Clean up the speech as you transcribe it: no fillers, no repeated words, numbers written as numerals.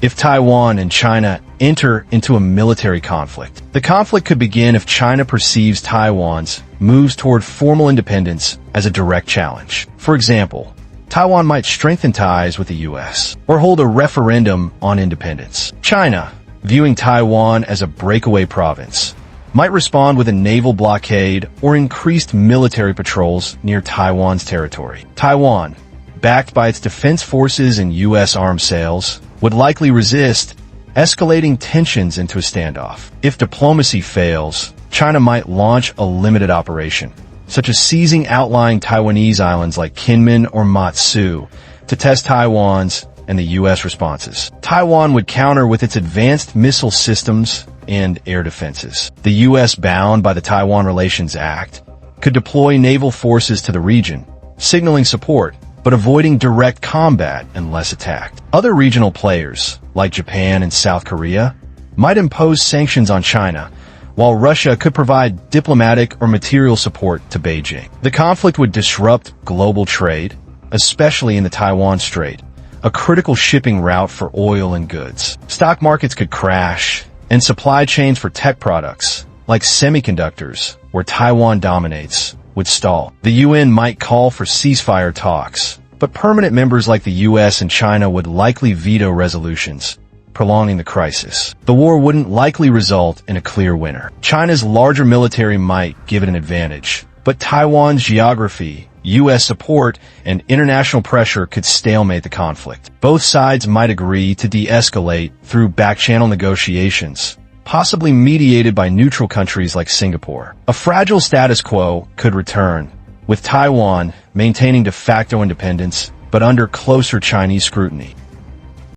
if Taiwan and China enter into a military conflict. The conflict could begin if China perceives Taiwan's moves toward formal independence as a direct challenge. For example, Taiwan might strengthen ties with the U.S. or hold a referendum on independence. China, viewing Taiwan as a breakaway province, might respond with a naval blockade or increased military patrols near Taiwan's territory. Taiwan, backed by its defense forces and U.S. arms sales, would likely resist, escalating tensions into a standoff. If diplomacy fails, China might launch a limited operation, such as seizing outlying Taiwanese islands like Kinmen or Matsu, to test Taiwan's and the U.S. responses. Taiwan would counter with its advanced missile systems and air defenses. The U.S., bound by the Taiwan Relations Act, could deploy naval forces to the region, signaling support, but avoiding direct combat unless attacked. Other regional players, like Japan and South Korea, might impose sanctions on China, while Russia could provide diplomatic or material support to Beijing. The conflict would disrupt global trade, especially in the Taiwan Strait, a critical shipping route for oil and goods. Stock markets could crash, and supply chains for tech products, like semiconductors, where Taiwan dominates, would stall. The UN might call for ceasefire talks, but permanent members like the US and China would likely veto resolutions, prolonging the crisis. The war wouldn't likely result in a clear winner. China's larger military might give it an advantage, but Taiwan's geography, U.S. support, and international pressure could stalemate the conflict. Both sides might agree to de-escalate through back-channel negotiations, possibly mediated by neutral countries like Singapore. A fragile status quo could return, with Taiwan maintaining de facto independence but under closer Chinese scrutiny.